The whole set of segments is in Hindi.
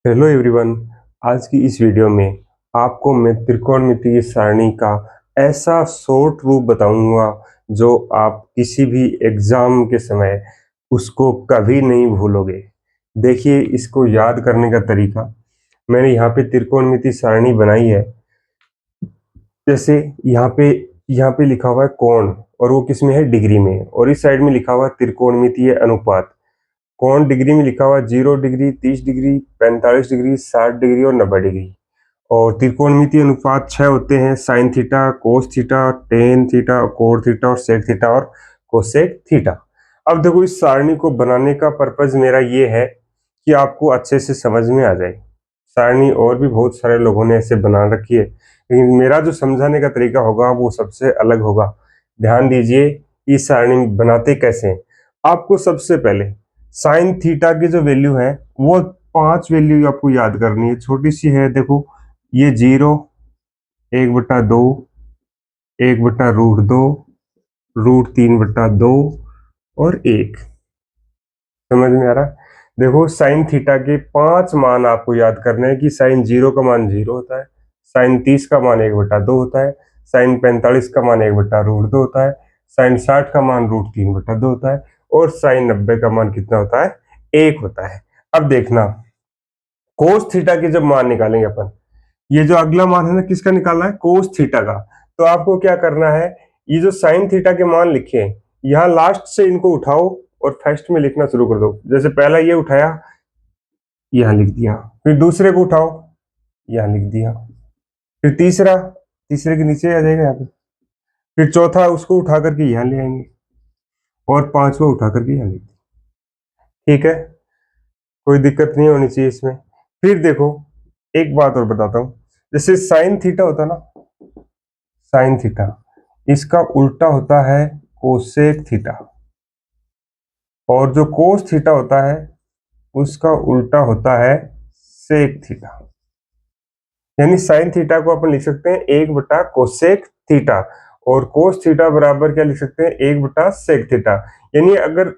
Hello everyone. आज की इस वीडियो में आपको मैं त्रिकोणमितीय सारणी का ऐसा शॉर्ट रूप बताऊंगा जो आप किसी भी एग्जाम के समय उसको कभी नहीं भूलोगे। देखिए, इसको याद करने का तरीका मैंने यहाँ पे त्रिकोणमितीय सारणी बनाई है। जैसे यहाँ पे लिखा हुआ है कोण, और वो किस में है, डिग्री में। और इस साइड में लिखा हुआ है त्रिकोणमितीय अनुपात। कोण डिग्री में लिखा हुआ है 0 डिग्री, 30 डिग्री, 45 डिग्री, 60 डिग्री और 90 डिग्री। और त्रिकोणमितीय अनुपात 6 होते हैं: sine theta, cos theta, tan theta, कोण थीटा और सेक थीटा और कोसेक थीटा। अब देखो, इस सारणी को बनाने का पर्पज मेरा ये है कि आपको अच्छे से समझ में आ जाए। सारणी और भी बहुत सारे लोगों ने ऐसे बना रखी है, लेकिन मेरा जो समझाने का तरीका होगा वो सबसे अलग होगा। ध्यान दीजिए, इस सारणी बनाते कैसे हैं। आपको सबसे पहले साइन थीटा की जो वैल्यू है वो 5 वैल्यू आपको याद करनी है। छोटी सी है, देखो, ये 0, 1/2, 1/√2, √3/2 और 1। समझ में आ रहा है? देखो, साइन थीटा के 5 मान आपको याद करने हैं कि साइन 0 का मान 0 होता है, साइन 30 का मान 1/2 होता है, साइन 45 का मान 1/√2 होता है, साइन 60 का मान √3/2 होता है, और साइन 90 का मान कितना होता है, 1 होता है। अब देखना, कोस थीटा के जब मान निकालेंगे अपन, ये जो अगला मान है ना, किसका निकालना है, कोस थीटा का। तो आपको क्या करना है, ये जो साइन थीटा के मान लिखे हैं, यहाँ लास्ट से इनको उठाओ और फर्स्ट में लिखना शुरू कर दो। जैसे पहला ये उठाया, यहाँ लिख दिया, फिर दूसरे को उठाओ, यहाँ लिख दिया, फिर तीसरा, तीसरे के नीचे आ जाएगा यहाँ पे, फिर चौथा उसको उठा करके यहाँ ले आएंगे, और पांचवा उठा करके यहाँ लिख दिया। ठीक है, कोई दिक्कत नहीं होनी चाहिए इसमें। फिर देखो, एक बात और बताता हूं। जैसे साइन थीटा होता है ना, साइन थीटा, इसका उल्टा होता है कोसेक थीटा, और जो कोस थीटा होता है उसका उल्टा होता है सेक थीटा। यानी साइन थीटा को अपन लिख सकते हैं 1/कोसेक थीटा, और कोस थीटा बराबर क्या लिख सकते हैं, 1/सेक थीटा। यानी अगर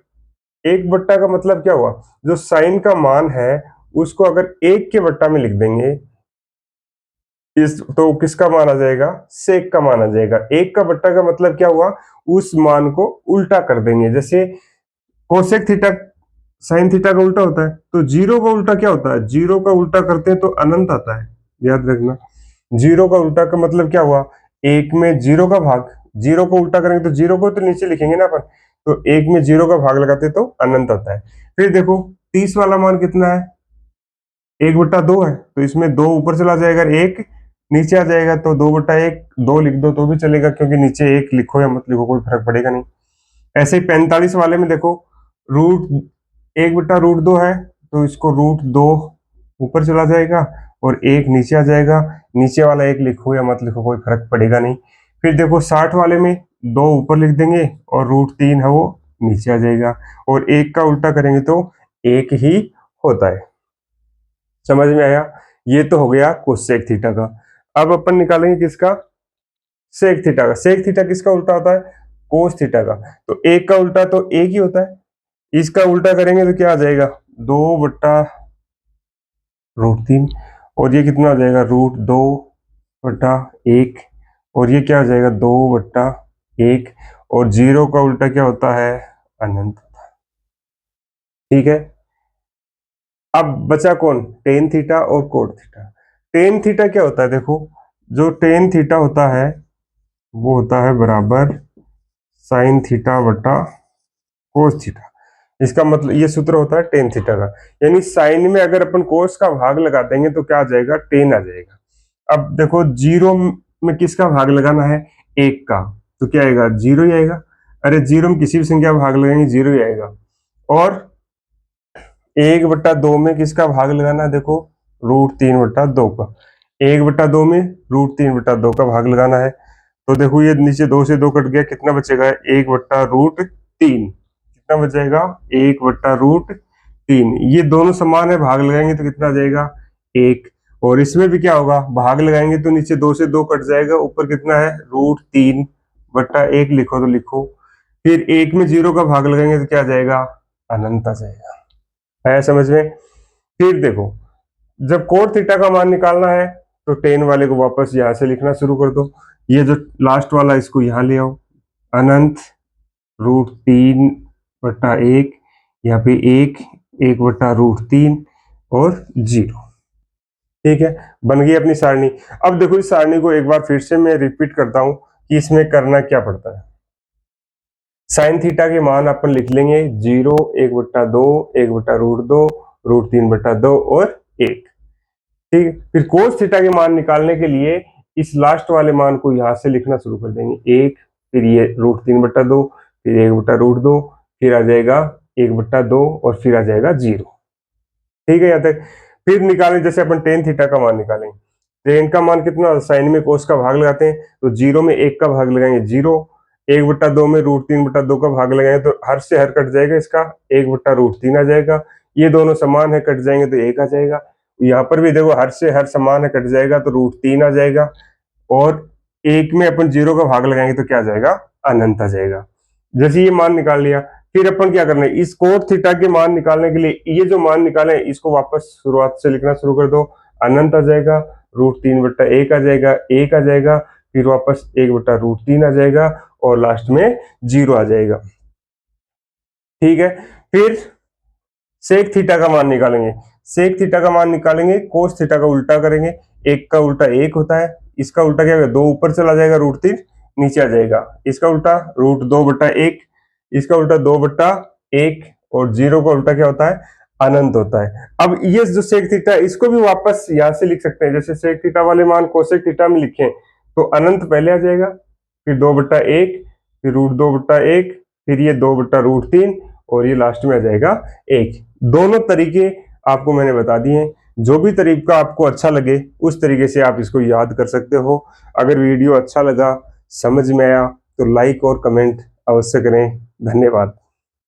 1 का मतलब क्या हुआ, जो साइन का मान है उसको अगर 1 के बट्टा में लिख देंगे, इस तो किसका मान आ जाएगा, सेक का मान आ जाएगा। 1 का बट्टा का मतलब क्या हुआ, उस मान को उल्टा कर देंगे। जैसे कोसेक थीटा साइन थीटा का उल्टा होता है, तो 0 का उल्टा क्या होता है, 0 का उल्टा करते हैं तो अनंत आता है। याद रखना, 0 का उल्टा का मतलब क्या हुआ, 1 में 0 का भाग। 0 को उल्टा करेंगे तो 0 को तो नीचे लिखेंगे ना अपन, तो 1 में 0 का भाग लगाते तो अनंत आता है। फिर देखो, 30 वाला मान कितना है, 1/2 है, तो इसमें 2 ऊपर चला जाएगा, 1 नीचे आ जाएगा, तो 2/1, 2 लिख दो तो भी चलेगा, क्योंकि नीचे 1 लिखो या मत लिखो कोई फर्क पड़ेगा नहीं। ऐसे ही 45 वाले में देखो, रूट 1/√2 है, तो इसको √2 ऊपर चला जाएगा और 1 नीचे आ जाएगा। नीचे वाला 1 लिखो या मत लिखो कोई फर्क पड़ेगा नहीं। फिर देखो 60 वाले में 2 ऊपर लिख देंगे और √3 है वो नीचे आ जाएगा, और 1 का उल्टा करेंगे तो 1 ही होता है। समझ में आया? ये तो हो गया कोसेक थीटा का। अब अपन निकालेंगे किसका, सेक थीटा का। सेक थीटा किसका उल्टा होता है, कोस थीटा का। तो 1 का उल्टा तो 1 ही होता है, इसका उल्टा करेंगे तो क्या आ जाएगा, 2/√3, और ये कितना आ जाएगा, √2/1, और ये क्या आ जाएगा, 2/1, और 0 का उल्टा क्या होता है, अनंत। ठीक है, अब बचा कौन, टेन थीटा और कोट थीटा। टेन थीटा क्या होता है, देखो, जो टेन थीटा होता है वो होता है बराबर साइन थीटा बटा कोस थीटा। इसका मतलब ये सूत्र होता है टेन थीटा का। यानी साइन में अगर अपन कोस का भाग लगा देंगे तो क्या आ जाएगा, टेन आ जाएगा। अब देखो, 0 में किसका भाग लगाना है, 1 का, तो क्या आएगा, 0 ही आएगा। अरे 0 में किसी भी संख्या भाग लगाएंगे 0 ही आएगा। और 1/2 में किसका भाग लगाना है, देखो, √3/2 का। 1/2 में √3/2 का भाग लगाना है, तो देखो ये नीचे 2 से 2 कट गया, कितना बचेगा, 1/√3। कितना बच जाएगा, 1/√3। ये दोनों समान है, भाग लगाएंगे तो कितना आ जाएगा, 1। और इसमें भी क्या होगा, भाग लगाएंगे तो नीचे 2 से 2 कट जाएगा, ऊपर कितना है, √3/1 लिखो तो लिखो। फिर 1 में 0 का भाग लगाएंगे तो क्या आ जाएगा, अनंत आ जाएगा। है समझ में? फिर देखो, जब कोट थीटा का मान निकालना है तो टेन वाले को वापस यहां से लिखना शुरू कर दो, ये जो लास्ट वाला इसको यहां ले आओ, अनंत √3/1, यहाँ पे 1/√3 और 0। ठीक है, बन गई अपनी सारणी। अब देखो इस सारणी को एक बार फिर से मैं रिपीट करता हूं कि इसमें करना क्या पड़ता है। साइन थीटा के मान अपन लिख लेंगे 0, 1/2, 1/√2, √3/2 और 1। ठीक है, फिर कोस थीटा के मान निकालने के लिए इस लास्ट वाले मान को यहां से लिखना शुरू कर देंगे, 1, फिर ये √3/2, फिर 1/√2, फिर आ जाएगा 1/2 और फिर आ जाएगा 0। ठीक है, यहां तक। फिर निकालें, जैसे अपन टेन थीटा का मान निकालें, टेन का मान कितना, साइन में कोस का भाग लगाते हैं तो 0 में 1 का भाग लगाएंगे 0, 1/2 में √3/2 का भाग लगाएंगे तो हर से हर कट जाएगा, इसका 1/√3 आ जाएगा। ये दोनों समान है, कट जाएंगे तो 1 आ जाएगा। यहाँ पर भी देखो हर से हर समान है, कट जाएगा तो √3 आ जाएगा, और 1 में अपन 0 का भाग लगाएंगे तो क्या आ जाएगा, अनंत आ जाएगा। जैसे ये मान निकाल लिया, फिर अपन क्या करना है, इस कोट थीटा के मान निकालने के लिए ये जो मान निकाले इसको वापस शुरुआत से लिखना शुरू कर दो, अनंत आ जाएगा, √3/1 आ जाएगा, 1 आ जाएगा, फिर वापस 1/√3 आ जाएगा और लास्ट में 0 आ जाएगा। ठीक है, फिर सेक थीटा का मान निकालेंगे। सेक थीटा का मान निकालेंगे, कोस थीटा का उल्टा करेंगे, 1 का उल्टा 1 होता है, इसका उल्टा क्या होगा, 2 ऊपर चला जाएगा, √3 नीचे आ जाएगा, इसका उल्टा √2/1, इसका उल्टा 2/1 और 0 का उल्टा क्या होता है, अनंत होता है। अब ये जो सेक थीटा इसको भी वापस यहां से लिख सकते हैं, जैसे सेक थीटा वाले मान कोसेक थीटा में लिखें तो अनंत पहले आ जाएगा, फिर 2/1, फिर √2/1, फिर ये 2/√3 और ये लास्ट में आ जाएगा 1। दोनों तरीके आपको मैंने बता दिए, जो भी तरीका आपको अच्छा लगे उस तरीके से आप इसको याद कर सकते हो। अगर वीडियो अच्छा लगा, समझ में आया तो लाइक और कमेंट अवश्य करें। धन्यवाद।